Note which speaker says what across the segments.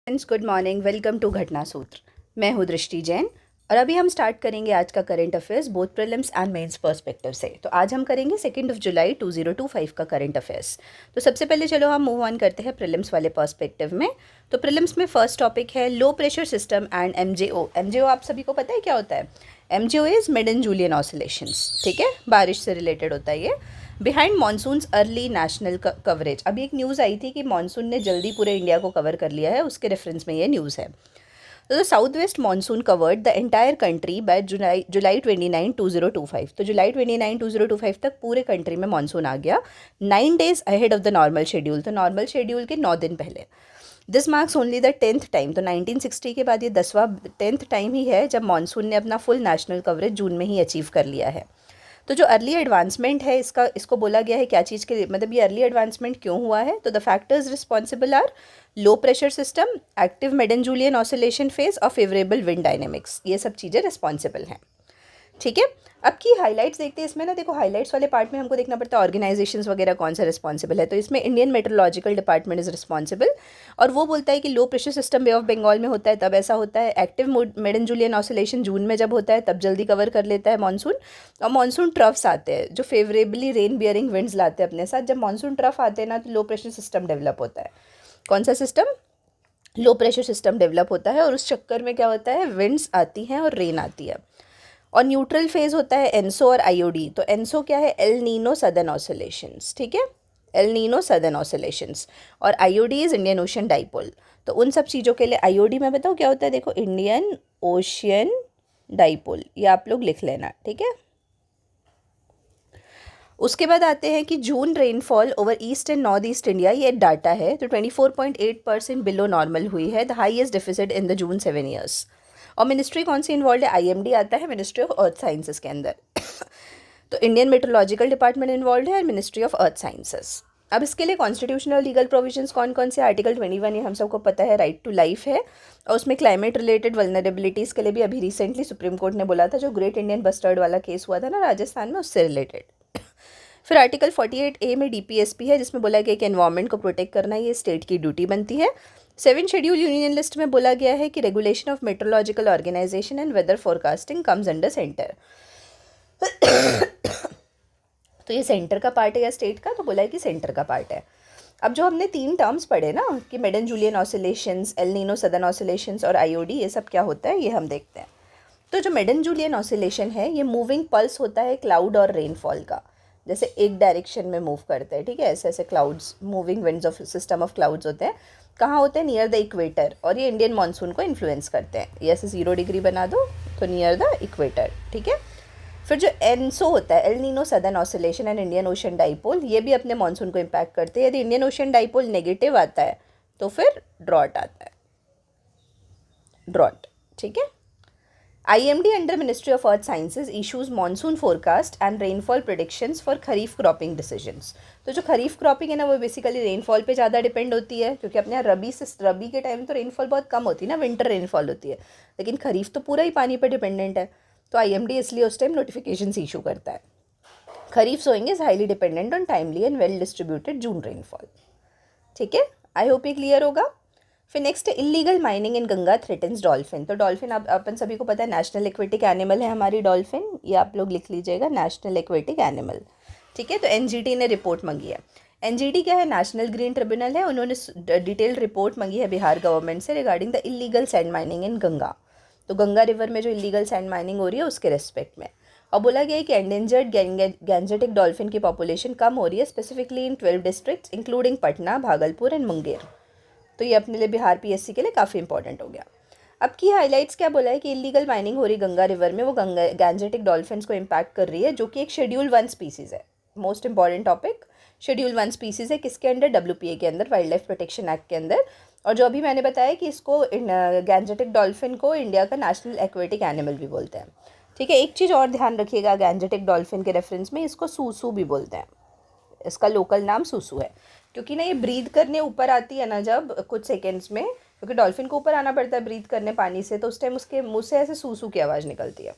Speaker 1: Friends, good morning. Welcome to Ghatna Sutra. मैं हूँ दृष्टि जैन और अभी हम स्टार्ट करेंगे आज का current affairs both prelims and mains perspective से। तो आज हम करेंगे 2 जुलाई 2025 का करंट अफेयर्स। तो सबसे पहले चलो हम मूव ऑन करते हैं प्रीलिम्स वाले पर्सपेक्टिव में। तो प्रीलिम्स में फर्स्ट टॉपिक है लो pressure system and MJO. MJO आप सभी को पता है क्या होता है? MJO is maiden Julian oscillations. ठीक है, बारिश से रिलेटेड होता है ये। Behind monsoons early national coverage. अभी एक न्यूज़ आई थी कि मानसून ने जल्दी पूरे इंडिया को कवर कर लिया है, उसके रेफरेंस में ये न्यूज़ है। तो the south west monsoon covered the entire country by July 29, 2025। तो जुलाई 29, 2025 तक पूरे कंट्री में मानसून आ गया 9 days ahead of the normal schedule. तो नॉर्मल शेड्यूल के 9 दिन पहले। This marks only the 10th time. तो 1960 के बाद ये 10th टाइम ही है जब मानसून ने अपना फुल नेशनल कवरेज जून में ही अचीव कर लिया है। तो जो अर्ली एडवांसमेंट है इसको बोला गया है क्या चीज़ के लिए, मतलब ये अर्ली एडवांसमेंट क्यों हुआ है? तो the factors responsible are low pressure system, active Madden Julian oscillation phase और फेवरेबल विंड डायनेमिक्स। ये सब चीज़ें रिस्पॉन्सिबल हैं। ठीक है, अब की हाइलाइट्स देखते हैं। इसमें ना देखो, हाइलाइट्स वाले पार्ट में हमको देखना पड़ता है ऑर्गेनाइजेशंस वगैरह कौन सा रिस्पॉन्सिबल है। तो इसमें Indian meteorological department is responsible और वो बोलता है कि low pressure system Bay of Bengal में होता है तब ऐसा होता है। Active Madden Julian oscillation June में जब होता है तब जल्दी कवर कर लेता है मानसून। और मानसून ट्रफ्स आते हैं जो फेवरेबली रेन बियरिंग विंड्स लाते हैं अपने साथ। जब मानसून ट्रफ आते हैं ना तो लो प्रेशर सिस्टम डेवलप होता है। कौन सा सिस्टम? लो प्रेशर सिस्टम डेवलप होता है और उस चक्कर में क्या होता है, विंड्स आती हैं और रेन आती है। और न्यूट्रल फेज होता है एनसो और आईओडी। तो एनसो क्या है? L Nino southern oscillations. ठीक है, एल नीनो सदर्न ऑसिलेशंस। और IOD is Indian ocean dipole. तो उन सब चीज़ों के लिए आईओडी में बताओ क्या होता है। देखो, इंडियन ओशियन डाइपोल, ये आप लोग लिख लेना। ठीक है, उसके बाद आते हैं कि June rainfall over east and north east India, ये डाटा है। तो 24.8% बिलो नॉर्मल हुई है, the highest deficit in the June 7 years. और मिनिस्ट्री कौन सी इन्वॉल्व है? आईएमडी आता है, मिनिस्ट्री ऑफ अर्थ साइंसेस के अंदर। तो इंडियन मेट्रोलॉजिकल डिपार्टमेंट इन्वॉल्व है और मिनिस्ट्री ऑफ अर्थ साइंसेस। अब इसके लिए कॉन्स्टिट्यूशनल लीगल प्रोविजंस कौन कौन से? आर्टिकल 21, ये हम सबको पता है, राइट टू लाइफ है। और उसमें क्लाइमेट रिलेटेड वल्नरेबिलिटीज़ के लिए भी अभी रिसेंटली सुप्रीम कोर्ट ने बोला था, जो ग्रेट इंडियन बस्टर्ड वाला केस हुआ था ना राजस्थान में, उससे रिलेटेड। फिर आर्टिकल 48A में डीपीएसपी है, जिसमें बोला गया कि एनवायरनमेंट को प्रोटेक्ट करना ये स्टेट की ड्यूटी बनती है। 7 शेड्यूल यूनियन लिस्ट में बोला गया है कि regulation of meteorological organisation and weather forecasting comes under centre. तो ये सेंटर का पार्ट है या स्टेट का? तो बोला है कि सेंटर का पार्ट है। अब जो हमने 3 टर्म्स पढ़े ना कि Madden Julian oscillations, El Nino southern oscillations और आईओडी, ये सब क्या होता है ये हम देखते हैं। तो जो मेडन जूलियन ऑसिलेशन है ये मूविंग पल्स होता है क्लाउड और रेनफॉल का। जैसे एक डायरेक्शन में मूव करते हैं, ठीक है, ऐसे ऐसे clouds, moving winds of system of clouds होते हैं। कहाँ होते हैं? Near the equator. और ये इंडियन मानसून को इन्फ्लुएंस करते हैं। ये ऐसे 0 डिग्री बना दो तो नियर द इक्वेटर। ठीक है, फिर जो एनसो होता है, L Nino southern oscillation and Indian ocean dipole, ये भी अपने मानसून को इम्पैक्ट करते हैं। यदि इंडियन ओशन डाइपोल नेगेटिव आता है तो फिर ड्रॉट आता है, ड्रॉट। ठीक है, IMD under ministry of earth sciences issues monsoon forecast and rainfall predictions for kharif cropping decisions. तो जो खरीफ क्रॉपिंग है ना वो बेसिकली रेनफॉल पे ज़्यादा डिपेंड होती है, क्योंकि अपने यहाँ रबी के टाइम तो रेनफॉल बहुत कम होती है ना, विंटर रेनफॉल होती है। लेकिन खरीफ तो पूरा ही पानी पर डिपेंडेंट है। तो IMD इसलिए उस टाइम नोटिफिकेशन इशू करता है। Kharif sowing is highly dependent on timely and well distributed June rainfall. ठीक है, आई होप ये क्लियर होगा। फिर नेक्स्ट है इलीगल माइनिंग इन गंगा थ्रेटन्स डॉल्फिन। तो डॉल्फिन अब अपन सभी को पता है नेशनल एक्वेटिक एनिमल है हमारी डॉल्फिन, ये आप लोग लिख लीजिएगा, नेशनल एक्वेटिक एनिमल। ठीक है, तो NGT ने रिपोर्ट मांगी है। NGT क्या है? नेशनल ग्रीन ट्रिब्यूनल है। उन्होंने डिटेल्ड रिपोर्ट मांगी है बिहार गवर्नमेंट से regarding the illegal sand mining इन गंगा। तो गंगा रिवर में जो इलीगल सैंड माइनिंग हो रही है उसके रेस्पेक्ट में। और बोला गया है कि एंडेंजर्ड गैंजेटिक डॉल्फिन की पॉपुलेशन कम हो रही है, specifically in 12 districts including Patna, Bhagalpur and Munger. तो ये अपने लिए बिहार PSC के लिए काफ़ी इंपॉर्टेंट हो गया। अब की हाइलाइट्स क्या बोला है कि इलीगल माइनिंग हो रही गंगा रिवर में, वो गैंजेटिक डॉल्फिन्स को इम्पैक्ट कर रही है, जो कि एक शेड्यूल 1 स्पीसीज़ है। Most important topic, schedule 1 species है। किसके अंडर? WPA के अंदर, वाइल्ड लाइफ प्रोटेक्शन एक्ट के अंदर। और जो अभी मैंने बताया कि इसको गैंजेटिक डॉल्फिन को इंडिया का नेशनल एक्वेटिक एनिमल भी बोलते हैं। ठीक है, एक चीज़ और ध्यान रखिएगा, गैंजेटिक डॉल्फिन के रेफरेंस में इसको सूसू भी बोलते हैं। इसका लोकल नाम सूसू है, क्योंकि ना ये ब्रीथ करने ऊपर आती है ना जब कुछ सेकेंड्स में, क्योंकि डॉल्फिन को ऊपर आना पड़ता है ब्रीथ करने पानी से, तो उस टाइम उसके मुंह से ऐसे सूसू की आवाज़ निकलती है।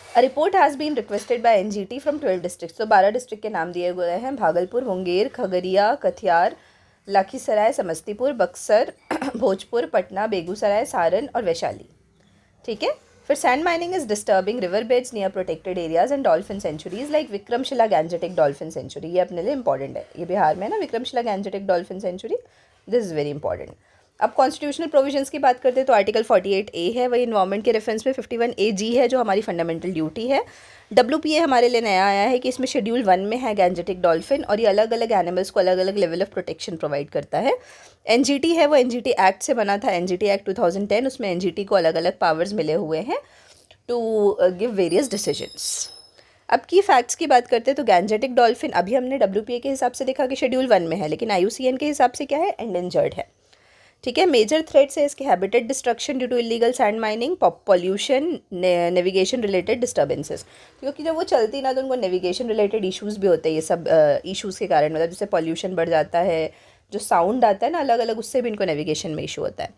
Speaker 1: A report has been requested by NGT from 12 district. तो 12 डिस्ट्रिक्ट के नाम दिए गए हैं, भागलपुर, मुंगेर, खगड़िया, कटिहार, लखीसराय, समस्तीपुर, बक्सर, भोजपुर, पटना, बेगूसराय, सारण और वैशाली। ठीक है। फिर sand mining is disturbing river beds near protected areas and dolphin sanctuaries like Vikramshila Gangetic dolphin sanctuary. ये अपने लिए इंपॉर्टेंट है, ये बिहार में है ना Vikramshila Gangetic dolphin century, this is very important. अब कॉन्स्टिट्यूशनल प्रोविजंस की बात करते हैं तो आर्टिकल 48A है, वही इन्वायरमेंट के रेफरेंस में 51AG है जो हमारी फंडामेंटल ड्यूटी है। WPA हमारे लिए नया आया है कि इसमें शेड्यूल 1 में है गैंजेटिक डॉल्फिन, और ये अलग अलग एनिमल्स को अलग अलग लेवल ऑफ प्रोटेक्शन प्रोवाइड करता है। NGT है वो NGT एक्ट से बना था, NGT एक्ट 2010, उसमें NGT को अलग अलग पावर्स मिले हुए हैं टू गिव वेरियस डिसीजंस। अब की फैक्ट्स की बात करते हैं तो गैंजेटिक डॉल्फिन अभी हमने WPA के हिसाब से देखा कि शेड्यूल 1 में है, लेकिन IUCN के हिसाब से क्या है, एंडेंजर्ड है। ठीक है। मेजर थ्रेट्स है इसके habitat destruction due to illegal sand mining, pollution, navigation related disturbances, क्योंकि जब वो चलती ना तो उनको नेविगेशन रिलेटेड इश्यूज़ भी होते हैं, ये सब इश्यूज़ के कारण, मतलब जैसे पॉल्यूशन बढ़ जाता है, जो साउंड आता है ना अलग अलग, उससे भी इनको नेविगेशन में इशू होता है।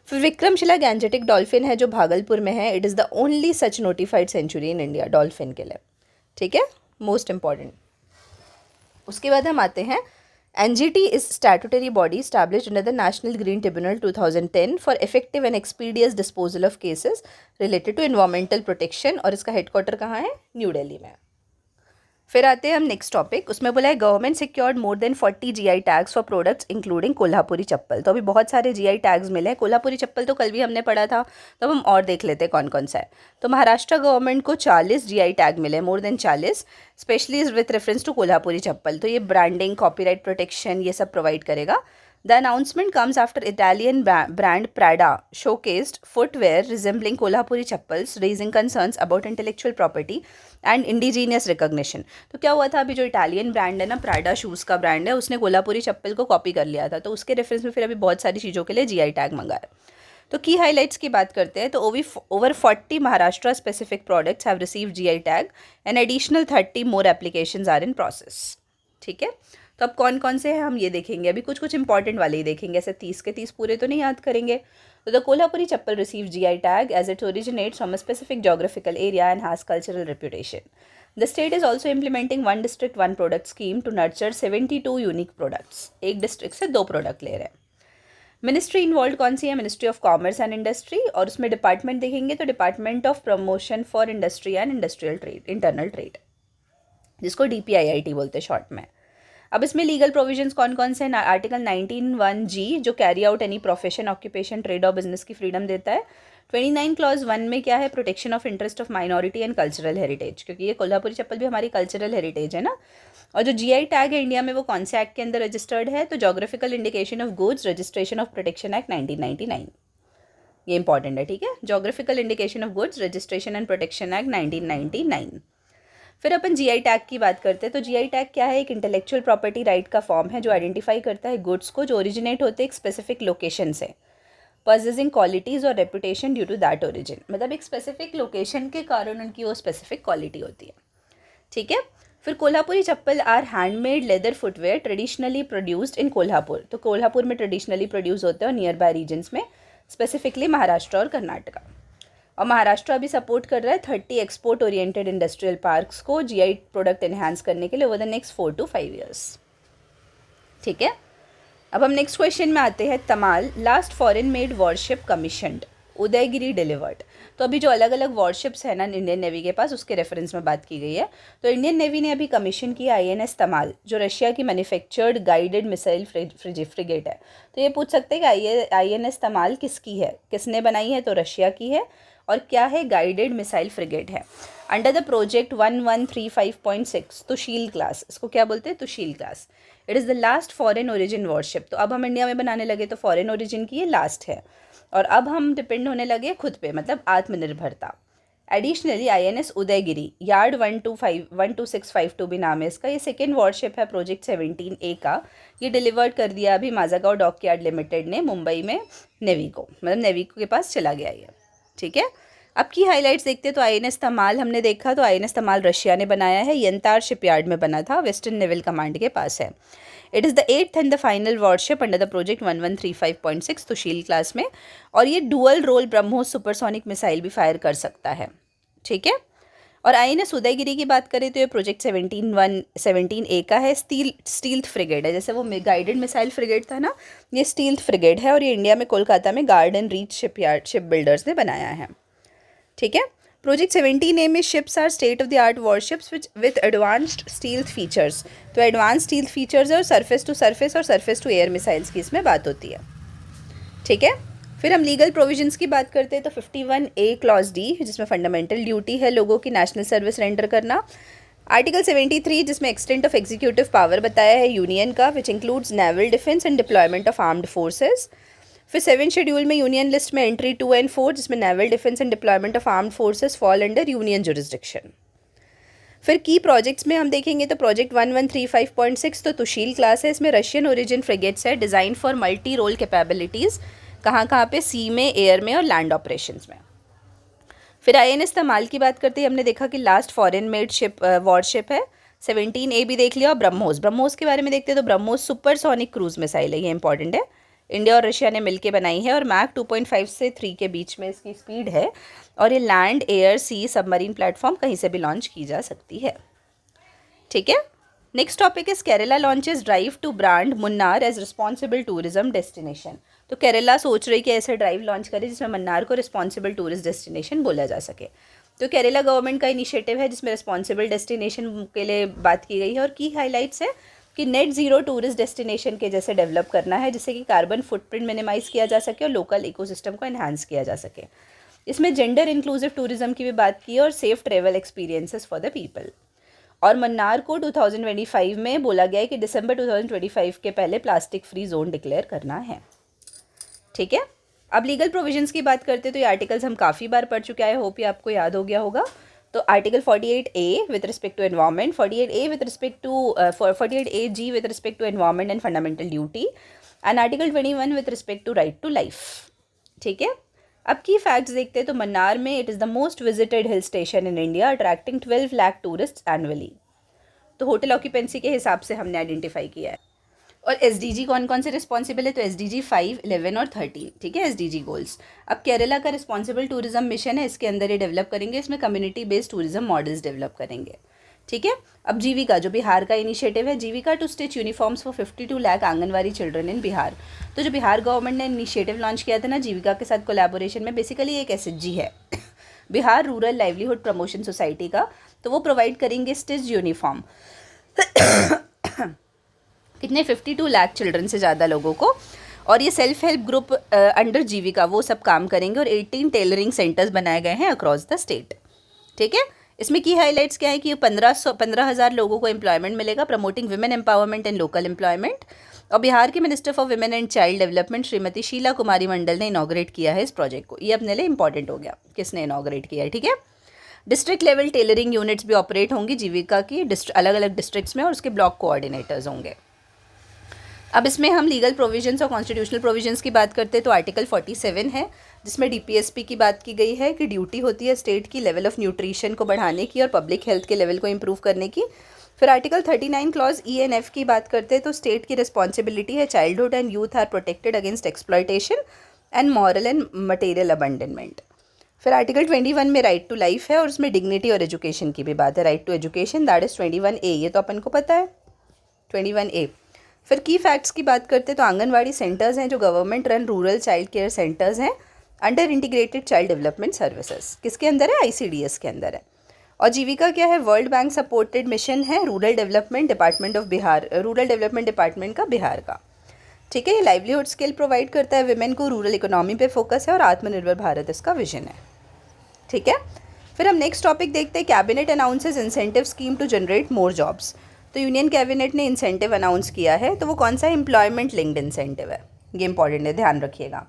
Speaker 1: फिर विक्रमशिला गैंजेटिक डॉल्फिन है जो भागलपुर में है, it is the only such notified sanctuary in India dolphin के लिए। ठीक है, मोस्ट इंपॉर्टेंट। उसके बाद हम आते हैं NGT is statutory body established under the National Green Tribunal 2010 for effective and expeditious disposal of cases related to environmental protection, और इसका हेडक्वार्टर कहाँ है, न्यू दिल्ली में। फिर आते हैं हम नेक्स्ट टॉपिक, उसमें बोला है government secured more than 40 GI tags for products including Kolhapuri chappal. तो अभी बहुत सारे GI टैग्स मिले हैं। कोल्हापुरी चप्पल तो कल भी हमने पढ़ा था, तो हम और देख लेते हैं कौन कौन सा है। तो महाराष्ट्र गवर्नमेंट को 40 GI टैग मिले, more than 40, specially with reference to Kolhapuri chappal. तो ये ब्रांडिंग, कॉपीराइट प्रोटेक्शन, ये सब प्रोवाइड करेगा। The announcement comes after Italian brand Prada showcased footwear resembling Kolhapuri chappals, raising concerns about intellectual property and indigenous recognition। तो क्या हुआ था, अभी जो इटालियन ब्रांड है ना, प्राडा शूज़ का ब्रांड है, उसने कोल्हापुरी चप्पल को कॉपी कर लिया था, तो उसके रेफरेंस में फिर अभी बहुत सारी चीज़ों के लिए GI टैग मंगाया। तो की हाईलाइट्स की बात करते हैं तो over 40 Maharashtra specific products have received GI tag and additional 30 more applications are in process. ठीक है। तो अब कौन कौन से हैं हम ये देखेंगे, अभी कुछ कुछ इंपॉर्टेंट वाले ही देखेंगे, ऐसे 30 के 30 पूरे तो नहीं याद करेंगे। तो the Kolhapuri chappal receive GI tag as it originates from a specific geographical area and has cultural reputation. The state is also implementing 1 district 1 product scheme to nurture 72 unique products. एक डिस्ट्रिक्ट से 2 प्रोडक्ट ले रहे हैं। मिनिस्ट्री इन्वॉल्व कौन सी है, ministry of commerce and industry, और उसमें department देखेंगे तो department of promotion for industry and industrial trade, internal trade, जिसको DPIIT बोलते हैं शॉर्ट में। अब इसमें लीगल प्रोविजंस कौन कौन से हैं, आर्टिकल 19(1)G जो carry out any profession, occupation, trade और बिजनेस की फ्रीडम देता है। 29 क्लॉज 1 में क्या है, protection of interest of minority and cultural heritage, क्योंकि ये कोल्हापुरी चप्पल भी हमारी कल्चरल हेरिटेज है ना। और जो GI टैग है इंडिया में वो कौन से एक्ट के अंदर रजिस्टर्ड है, तो geographical indication of goods registration of protection act 1999, ये इंपॉर्टेंट है। ठीक है, geographical indication of goods registration and protection act 1999। फिर अपन GI टैग की बात करते हैं तो GI टैग क्या है, एक इंटेलेक्चुअल प्रॉपर्टी राइट का फॉर्म है जो आइडेंटिफाई करता है गुड्स को जो ओरिजिनेट होते हैं एक स्पेसिफिक लोकेशन से, पॉजेसिंग क्वालिटीज़ और reputation due to that origin, मतलब एक स्पेसिफिक लोकेशन के कारण उनकी वो स्पेसिफिक क्वालिटी होती है। ठीक है। फिर Kolhapuri chappal are handmade leather footwear traditionally produced in Kolhapur. तो कोल्हापुर में ट्रेडिशनली प्रोड्यूस होते हैं और नियर बाय रीजन्स में, स्पेसिफिकली महाराष्ट्र और कर्नाटका। और महाराष्ट्र अभी सपोर्ट कर रहा है 30 एक्सपोर्ट ओरिएंटेड इंडस्ट्रियल पार्क्स को GI प्रोडक्ट एनहांस करने के लिए over the next 4 to 5 years। ठीक है। अब हम नेक्स्ट क्वेश्चन में आते हैं, Tamal last foreign made warship commissioned, Udaygiri delivered. तो अभी जो अलग अलग वॉरशिप्स है ना इंडियन नेवी के पास, उसके रेफरेंस में बात की गई है। तो इंडियन नेवी ने अभी कमीशन किया INS तमाल, जो रशिया की मैन्युफैक्चर्ड गाइडेड मिसाइल फ्रिगेट है। तो ये पूछ सकते हैं कि INS तमाल किसकी है, किसने बनाई है, तो रशिया की है, और क्या है, गाइडेड मिसाइल फ्रिगेट है। Under the project 1135.6 Tushil class, इसको क्या बोलते हैं, Tushil class. It is the last foreign origin worship. तो अब हम इंडिया में बनाने लगे तो फॉरेन ओरिजिन की ये लास्ट है, और अब हम डिपेंड होने लगे खुद पे, मतलब आत्मनिर्भरता। एडिशनली INS उदयगिरी यार्ड 12652 भी नाम है इसका, ये सेकेंड वॉरशिप है प्रोजेक्ट 17A का। ये डिलीवर्ड कर दिया अभी माजागांव डॉकयार्ड लिमिटेड ने मुंबई में नेवी को, मतलब नेवी के पास चला गया ये। ठीक है। अब की हाइलाइट्स देखते हैं तो INS तमाल हमने देखा, तो INS तमाल रशिया ने बनाया है, यंतार शिपयार्ड में बना था, वेस्टर्न नेवल कमांड के पास है। It is the 8th and the final warship under the project 1135.6 Tushil class में, और ये dual role BrahMos supersonic missile भी फायर कर सकता है। ठीक है। और INS उदयगिरी की बात करें तो ये प्रोजेक्ट 17A का है। स्टील्थ फ्रिगेड है, जैसे वो गाइडेड मिसाइल फ्रिगेड था ना, ये स्टील्थ फ्रिगेड है और ये इंडिया में कोलकाता में Garden Reach ship builders ने बनाया है। ठीक है। प्रोजेक्ट 17A में ships are state of the art warships with advanced stealth features. तो एडवांस स्टील्थ फीचर्स है और सरफेस टू सरफेस और सरफेस टू एयर मिसाइल्स की इसमें बात होती है। ठीक है। फिर हम लीगल प्रोविजंस की बात करते हैं तो 51A क्लॉज डी, जिसमें फंडामेंटल ड्यूटी है लोगों की नेशनल सर्विस रेंडर करना। आर्टिकल 73 जिसमें एक्सटेंट ऑफ एग्जीक्यूटिव पावर बताया है यूनियन का, which includes naval defence and deployment of armed forces. फिर 7 शेड्यूल में यूनियन लिस्ट में एंट्री 2 और 4, जिसमें naval defence and deployment of armed forces fall under union jurisdiction. फिर की प्रोजेक्ट्स में हम देखेंगे तो प्रोजेक्ट 1135.6 तो तुशील क्लास है, इसमें रशियन ओरिजिन फ्रिगेट्स है design for multi role capabilities, कहाँ पे, सी में, एयर में और लैंड ऑपरेशंस में। फिर INS तमाल की बात करते ही हमने देखा कि last foreign made ship worship है। 17A भी देख लिया। और ब्रह्मोस के बारे में देखते हैं तो ब्रह्मोस सुपरसोनिक क्रूज मिसाइल है, ये इंपॉर्टेंट है। इंडिया और रशिया ने मिलकर बनाई है और मैक 2.5 से 3 के बीच में इसकी स्पीड है और ये लैंड, एयर, सी, सबमरीन प्लेटफॉर्म कहीं से भी लॉन्च की जा सकती है। ठीक है। Next topic is Kerala launches drive to brand Munnar as responsible tourism destination. तो केरला सोच रही कि ऐसा ड्राइव लॉन्च करे जिसमें मन्नार को रिस्पॉन्सिबल टूरिस्ट डेस्टिनेशन बोला जा सके। तो केरला गवर्नमेंट का इनिशिएटिव है जिसमें रिस्पॉन्सिबल डेस्टिनेशन के लिए बात की गई है और की हाईलाइट्स है कि नेट ज़ीरो टूरिस्ट डेस्टिनेशन के जैसे डेवलप करना है, जिससे कि कार्बन फुटप्रिंट मिनिमाइज़ किया जा सके और लोकल इकोसिस्टम को एनहांस किया जा सके। इसमें जेंडर इंक्लूसिव टूरिज्म की भी बात की और safe travel experiences for the people. और मन्नार को 2025 में बोला गया है कि दिसंबर 2025 के पहले प्लास्टिक फ्री जोन डिक्लेयर करना है। ठीक है। अब लीगल प्रोविजंस की बात करते हैं तो ये आर्टिकल्स हम काफ़ी बार पढ़ चुके हैं, होप ये आपको याद हो गया होगा। तो article 48A with respect to environment, 48A with respect to 48AG with respect to environment and fundamental duty, and article 21 with respect to right to life. ठीक है। अब की फैक्ट्स देखते हैं तो मन्नार में it is the most visited hill station in India, attracting 12 lakh tourist annually. तो hotel occupancy के हिसाब से हमने आइडेंटिफाई किया है। और SDG कौन कौन से रिस्पॉन्सिबल है तो SDG 5, 11 और 13। ठीक है। SDG goals. अब केरला का रिस्पॉन्सिबल टूरिज्म मिशन है, इसके अंदर ये डेवलप करेंगे, इसमें community based tourism models develop करेंगे। ठीक है। अब जीविका जो बिहार का इनिशिएटिव है, Jeevika to stitch uniforms for 52 lakh anganwadi children in Bihar. तो जो बिहार गवर्नमेंट ने इनिशिएटिव लॉन्च किया था ना जीविका के साथ कोलैबोरेशन में, बेसिकली एक SHG है Bihar rural livelihood promotion society का, तो वो प्रोवाइड करेंगे स्टिच यूनिफॉर्म कितने 52 लाख चिल्ड्रन से ज़्यादा लोगों को। और ये सेल्फ हेल्प ग्रुप अंडर जीविका वो सब काम करेंगे और 18 टेलरिंग सेंटर्स बनाए गए हैं अक्रॉस द स्टेट। ठीक है। इसमें की हाईलाइट्स क्या है कि 15,000 लोगों को एम्प्लॉयमेंट मिलेगा, promoting women empowerment and local employment. और बिहार के minister for women and child development Shrimati Sheela Kumari Mandal ने इनॉग्रेट किया है इस प्रोजेक्ट को। ये अपने लिए इंपॉर्टेंट हो गया किसने इनॉग्रेट किया है। ठीक है। डिस्ट्रिक्ट लेवल टेलरिंग यूनिट्स भी ऑपरेट होंगी जीविका की अलग अलग डिस्ट्रिक्ट्स में और उसके ब्लॉक कोऑर्डिनेटर्स होंगे। अब इसमें हम लीगल प्रोविजंस और कॉन्स्टिट्यूशनल प्रोविजंस की बात करते हैं तो आर्टिकल 47 है जिसमें DPSP की बात की गई है कि ड्यूटी होती है स्टेट की लेवल ऑफ न्यूट्रिशन को बढ़ाने की और पब्लिक हेल्थ के लेवल को इम्प्रूव करने की। फिर article 39 clause E and F की बात करते हैं तो स्टेट की रिस्पॉन्सिबिलिटी है childhood and youth are protected against exploitation and moral and material abandonment. फिर आर्टिकल 21 में राइट टू लाइफ है और उसमें डिग्निटी और एजुकेशन की भी बात है, right to education, that is 21A, ये तो अपन को पता है 21A। फिर की फैक्ट्स की बात करते हैं तो आंगनवाड़ी सेंटर्स हैं जो government run rural child care centres हैं under integrated child development services. किसके अंदर है? ICDS के अंदर है। और जीविका क्या है? वर्ल्ड बैंक सपोर्टेड मिशन है rural development department of Bihar, rural development department का बिहार का। ठीक है। ये लाइवलीहुड स्किल प्रोवाइड करता है विमेन को, रूरल इकोनॉमी पे फोकस है और आत्मनिर्भर भारत इसका विजन है। ठीक है। फिर हम नेक्स्ट टॉपिक देखते हैं, cabinet announces incentive scheme to generate more jobs. तो यूनियन कैबिनेट ने इंसेंटिव अनाउंस किया है, तो वो कौन सा एम्प्लॉयमेंट लिंक्ड इंसेंटिव है, ये इंपॉर्टेंट है, ध्यान रखिएगा।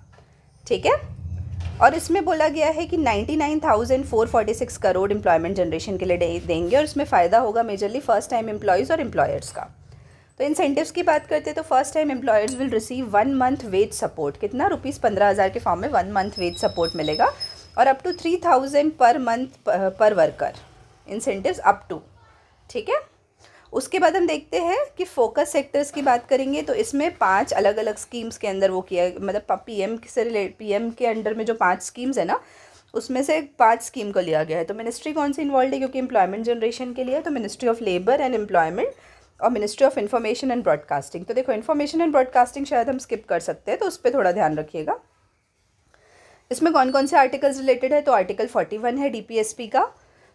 Speaker 1: ठीक है। और इसमें बोला गया है कि 99,446 करोड़ एम्प्लॉयमेंट जनरेशन के लिए देंगे और इसमें फ़ायदा होगा मेजरली फर्स्ट टाइम एम्प्लॉयज़ और एम्प्लॉयर्स का। तो इंसेंटिव्स की बात करते हैं तो first time employers will receive 1 month wage support, कितना ₹15,000 के फॉर्म में 1 मंथ वेज सपोर्ट मिलेगा और अप टू 3,000 पर मंथ पर वर्कर, इंसेंटिव्स अप टू। ठीक है। उसके बाद हम देखते हैं कि फोकस सेक्टर्स की बात करेंगे तो इसमें 5 अलग अलग स्कीम्स के अंदर वो किया, मतलब PM के अंडर में जो 5 स्कीम्स है ना उसमें से 5 स्कीम को लिया गया है। तो मिनिस्ट्री कौन सी इन्वॉल्व है, क्योंकि एम्प्लॉयमेंट जनरेशन के लिए, तो ministry of labour and employment और ministry of information and broadcasting. तो देखो इन्फॉर्मेशन एंड ब्रॉडकास्टिंग शायद हम स्किप कर सकते हैं, तो उस पर थोड़ा ध्यान रखिएगा। इसमें कौन कौन से आर्टिकल्स रिलेटेड है, तो आर्टिकल 41 है डीपीएसपी का।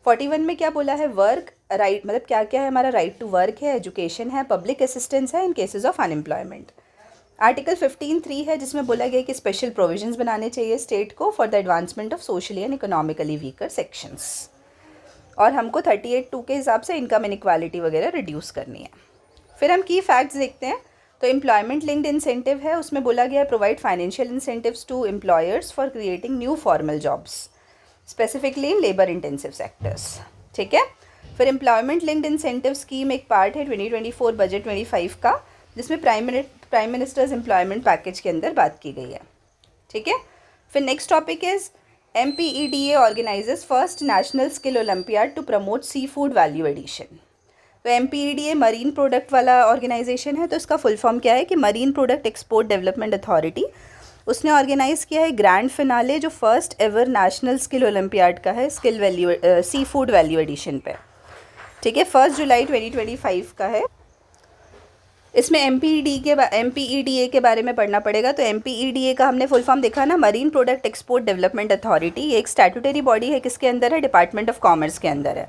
Speaker 1: 41 में क्या बोला है, वर्क राइट, मतलब क्या क्या है हमारा, राइट टू वर्क है, एजुकेशन है, पब्लिक असिस्टेंस है इन केसेस ऑफ अनएम्प्लॉयमेंट। आर्टिकल 15(3) है जिसमें बोला गया कि स्पेशल प्रोविजंस बनाने चाहिए स्टेट को for the advancement of socially and economically weaker sections, और हमको 38(2) के हिसाब से इनकम इनइक्वालिटी वगैरह रिड्यूस करनी है। फिर हम की फैक्ट्स देखते हैं। तो एम्प्लॉयमेंट लिंक्ड इंसेंटिव है, उसमें बोला गया है provide financial incentives to employers for creating new formal jobs specifically in labour intensive sectors. ठीक है। फिर एम्प्लॉयमेंट लिंक्ड इंसेंटिव स्कीम एक पार्ट है 2024 बजट 25 का, जिसमें प्राइम मिनिस्टर्स एम्प्लॉयमेंट पैकेज के अंदर बात की गई है। ठीक है। फिर next topic is MPEDA organises first national skill olympiad to promote sea food value addition. तो MPEDA मरीन प्रोडक्ट वाला ऑर्गेनाइजेशन है, तो इसका फुल फॉर्म क्या है कि marine product export development authority. उसने ऑर्गेनाइज़ किया है ग्रैंड फिनाले जो first ever national skill olympiad का है, skill value sea food value addition पे। ठीक है। 1 जुलाई 2025 का है। इसमें MPEDA के बारे में पढ़ना पड़ेगा। तो MPEDA का हमने फुल फॉर्म देखा ना, marine product export development authority. ये एक स्टैट्यूटरी बॉडी है, किसके अंदर है, डिपार्टमेंट ऑफ कॉमर्स के अंदर है।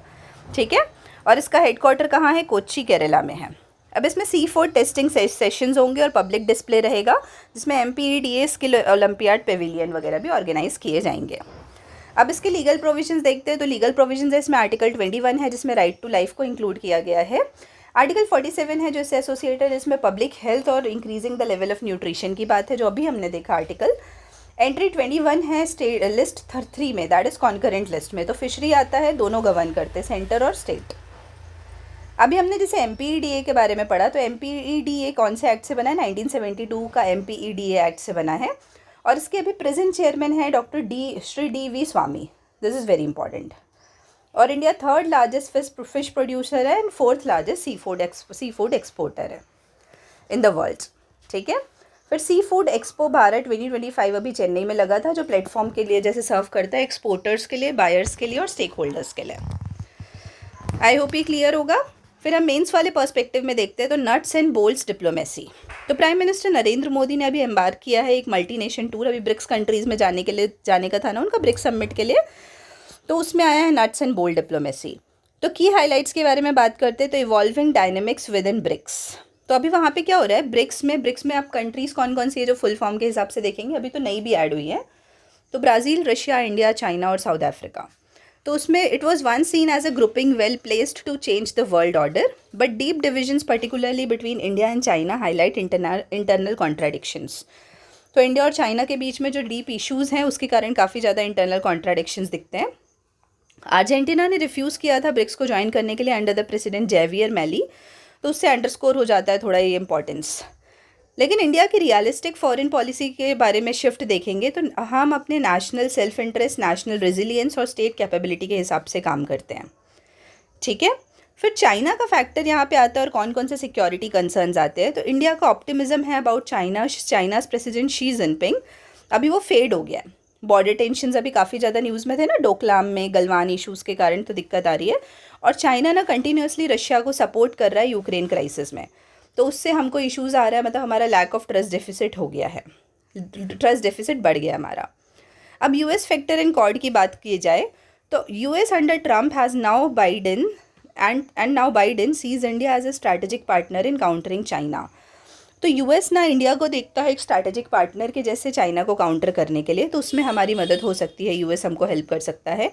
Speaker 1: ठीक है। और इसका हेडक्वार्टर कहाँ है, कोच्चि केरला में है। अब इसमें सी फूड टेस्टिंग सेशंस होंगे और पब्लिक डिस्प्ले रहेगा, जिसमें MPEDA स्किल ओलंपियाड पेविलियन वगैरह भी ऑर्गेनाइज किए जाएंगे। अब इसके लीगल प्रोविजंस देखते हैं। तो लीगल प्रोविजंस है इसमें आर्टिकल 21 है जिसमें राइट टू लाइफ को इंक्लूड किया गया है। आर्टिकल 47 है जो इससे एसोसिएटेड, इसमें पब्लिक हेल्थ और increasing the level of nutrition की बात है, जो अभी हमने देखा आर्टिकल। एंट्री 21 है स्टेट लिस्ट 3 में, दैट इज कॉन्करेंट लिस्ट में। तो फिशरी आता है, दोनों गवर्न करते, सेंटर और स्टेट। अभी हमने जैसे MPEDA के बारे में पढ़ा, तो MPEDA कौन से एक्ट से बना है, 1972 का MPEDA एक्ट से बना है। और इसके अभी प्रेजेंट चेयरमैन है doctor Shri DV Swami. This is very important. और India 3rd largest fish producer है and 4th largest seafood exporter है इन द वर्ल्ड। ठीक है। फिर सी फूड एक्सपो भारत 2025 अभी चेन्नई में लगा था, जो प्लेटफॉर्म के लिए जैसे सर्व करता है एक्सपोर्टर्स के लिए, बायर्स के लिए और स्टेक होल्डर्स के लिए। आई होप ये क्लियर होगा। फिर हम मेंस वाले पर्सपेक्टिव में देखते हैं। तो नट्स एंड बोल्ट्स डिप्लोमेसी। तो प्राइम मिनिस्टर नरेंद्र मोदी ने अभी एम्बार्क किया है एक मल्टी नेशन टूर, अभी ब्रिक्स कंट्रीज़ में जाने का था ना उनका, ब्रिक्स समिट के लिए। तो उसमें आया है नट्स एंड बोल्ट डिप्लोमेसी। तो की हाइलाइट्स के बारे में बात करते हैं। तो evolving dynamics within BRICS. तो अभी वहाँ पे क्या हो रहा है, ब्रिक्स में अब कंट्रीज़ कौन कौन सी है जो फुल फॉर्म के हिसाब से देखेंगे, अभी तो नई भी ऐड हुई है। तो ब्राज़ील, रशिया, इंडिया, चाइना और साउथ अफ्रीका। तो उसमें it was one seen as a grouping well placed to change the world order, but deep divisions particularly between India and China highlight internal contradictions. तो India और China के बीच में जो deep issues हैं उसके कारण काफ़ी ज़्यादा इंटरनल कॉन्ट्राडिक्शंस दिखते हैं। अर्जेंटीना ने रिफ्यूज़ किया था ब्रिक्स को ज्वाइन करने के लिए अंडर द प्रेसिडेंट जेवियर मैली, तो उससे अंडरस्कोर हो जाता है थोड़ा ये इंपॉर्टेंस। लेकिन इंडिया की रियलिस्टिक फॉरेन पॉलिसी के बारे में शिफ्ट देखेंगे तो हम अपने national self interest, national resilience और स्टेट कैपेबिलिटी के हिसाब से काम करते हैं। ठीक है। फिर चाइना का फैक्टर यहाँ पे आता है और कौन कौन से सिक्योरिटी कंसर्न्स आते हैं। तो इंडिया का ऑप्टिमिज्म है about China's president Xi Jinping, अभी वो फेड हो गया है। बॉर्डर टेंशन्स अभी काफ़ी ज़्यादा न्यूज़ में थे ना, डोकलाम में गलवान इश्यूज़ के कारण तो दिक्कत आ रही है। और चाइना ना कंटिन्यूसली रशिया को सपोर्ट कर रहा है यूक्रेन क्राइसिस में, तो उससे हमको इश्यूज़ आ रहा है, मतलब हमारा लैक ऑफ ट्रस्ट डेफिसिट हो गया है, ट्रस्ट डेफिसिट बढ़ गया हमारा। अब US फैक्टर इन कॉर्ड की बात की जाए तो US under Trump has now Biden and now Biden sees India as a strategic partner in countering China. तो US ना इंडिया को देखता है एक स्ट्रैटेजिक पार्टनर के जैसे चाइना को काउंटर करने के लिए, तो उसमें हमारी मदद हो सकती है, US हमको हेल्प कर सकता है।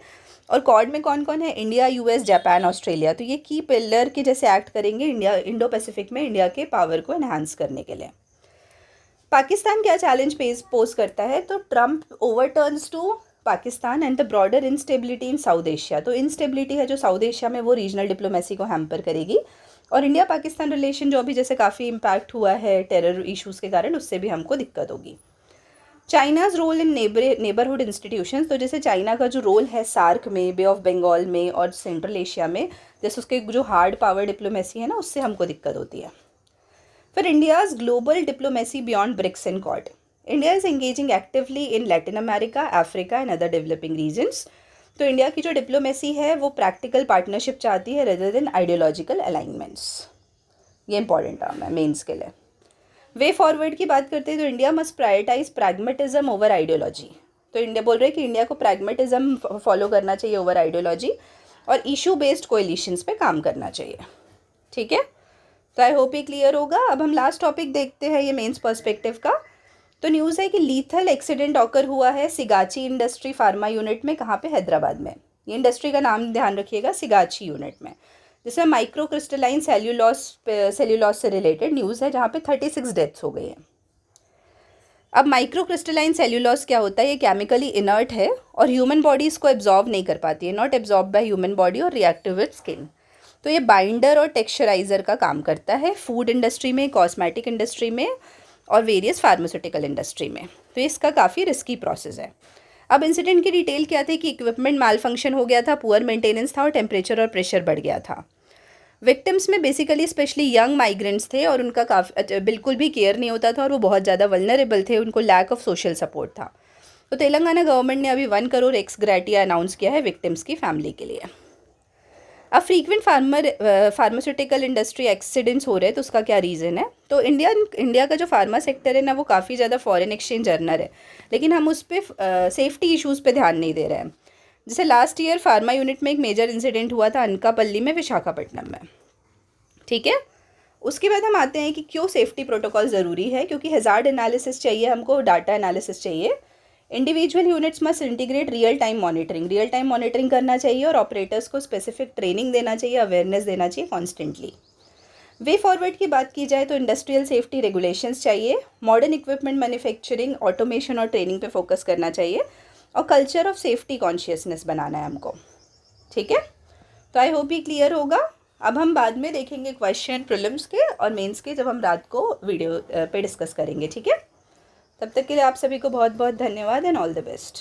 Speaker 1: और कॉर्ड में कौन कौन है, इंडिया, US, जापान, ऑस्ट्रेलिया। तो ये की पिलर के जैसे एक्ट करेंगे इंडो पैसिफिक में इंडिया के पावर को एनहांस करने के लिए। पाकिस्तान क्या चैलेंज पोज करता है, तो Trump overturns to Pakistan and the broader instability in South Asia. तो इंस्टेबिलिटी है जो साउथ एशिया में, वो रीजनल डिप्लोमेसी को हैम्पर करेगी। और इंडिया पाकिस्तान रिलेशन जो अभी जैसे काफ़ी इम्पैक्ट हुआ है टेरर इश्यूज़ के कारण, उससे भी हमको दिक्कत होगी। China's role in neighbourhood institutions. तो जैसे चाइना का जो रोल है सार्क में, बे ऑफ बंगाल में और सेंट्रल एशिया में, जैसे उसके जो हार्ड पावर डिप्लोमेसी है ना, उससे हमको दिक्कत होती है। फिर India's global diplomacy beyond BRICS and Quad. India is engaging actively in Latin America, Africa and other developing regions. तो इंडिया की जो डिप्लोमेसी है वो प्रैक्टिकल पार्टनरशिप चाहती है रेदर देन आइडियोलॉजिकल अलाइनमेंट्स। ये इंपॉर्टेंट टर्म है मेंस के लिए। वे फॉरवर्ड की बात करते हैं तो India must prioritise pragmatism over ideology. तो इंडिया बोल रहे हैं कि इंडिया को प्रैग्मेटिज्म फॉलो करना चाहिए ओवर आइडियोलॉजी, और इशू बेस्ड कोएलिशंस पे काम करना चाहिए। ठीक है, तो आई होप ये क्लियर होगा। अब हम लास्ट टॉपिक देखते हैं ये मेंस पर्सपेक्टिव का। तो न्यूज़ है कि लीथल एक्सीडेंट ऑकर हुआ है सिगाची इंडस्ट्री फार्मा यूनिट में। कहाँ पे? हैदराबाद में। ये इंडस्ट्री का नाम ध्यान रखिएगा, सिगाची यूनिट में, जिसमें माइक्रो क्रिस्टलाइन सेल्यूलॉस से रिलेटेड न्यूज़ है, जहाँ पे 36 डेथ्स हो गई हैं। अब माइक्रो क्रिस्टलाइन सेल्यूलॉस क्या होता है? ये केमिकली इनर्ट है और ह्यूमन बॉडी इसको एब्जॉर्ब नहीं कर पाती है, not absorb by human body और रिएक्टिव विद स्किन। तो ये बाइंडर और टेक्सचराइजर का काम करता है फूड इंडस्ट्री में, कॉस्मेटिक इंडस्ट्री में और वेरियस फार्मास्यूटिकल इंडस्ट्री में। तो इसका काफ़ी रिस्की प्रोसेस है। अब इंसिडेंट की डिटेल क्या थी कि इक्विपमेंट माल फंक्शन हो गया था, पुअर मेंटेनेंस था और टेम्परेचर और प्रेशर बढ़ गया था। विक्टिम्स में बेसिकली स्पेशली यंग माइग्रेंट्स थे और उनका काफ़ी बिल्कुल भी केयर नहीं होता था और वो बहुत ज़्यादा वल्नरेबल थे, उनको लैक ऑफ सोशल सपोर्ट था। तो तेलंगाना गवर्नमेंट ने अभी 1 करोड़ एक्स ग्रेटिया अनाउंस किया है विक्टिम्स की फैमिली के लिए। अब फ्रीक्वेंट फार्मास्यूटिकल इंडस्ट्री एक्सीडेंट्स हो रहे हैं, तो उसका क्या रीज़न है? तो इंडिया का जो फार्मा सेक्टर है ना, वो काफ़ी ज़्यादा फॉरेन एक्सचेंज अर्नर है, लेकिन हम उस पर सेफ्टी इश्यूज़ पे ध्यान नहीं दे रहे हैं। जैसे लास्ट ईयर फार्मा यूनिट में एक मेजर इंसिडेंट हुआ था अनकापल्ली में, विशाखापट्टनम में। ठीक है, उसके बाद हम आते हैं कि क्यों सेफ्टी प्रोटोकॉल ज़रूरी है। क्योंकि हैज़ार्ड एनालिसिस चाहिए हमको, डाटा एनालिसिस चाहिए। Individual units must integrate real time monitoring करना चाहिए और ऑपरेटर्स को स्पेसिफिक ट्रेनिंग देना चाहिए, अवेयरनेस देना चाहिए कॉन्स्टेंटली। वे फॉरवर्ड की बात की जाए तो इंडस्ट्रियल सेफ्टी रेगुलेशंस चाहिए, मॉडर्न इक्विपमेंट मैन्युफैक्चरिंग, ऑटोमेशन और ट्रेनिंग पे फोकस करना चाहिए और कल्चर ऑफ सेफ्टी कॉन्शियसनेस बनाना है हमको। ठीक है, तो आई होप ये क्लियर होगा। अब हम बाद में देखेंगे क्वेश्चन प्रीलिम्स के और मेंस के, जब हम रात को वीडियो पे डिस्कस करेंगे। ठीक है, तब तक के लिए आप सभी को बहुत बहुत धन्यवाद एंड ऑल द बेस्ट।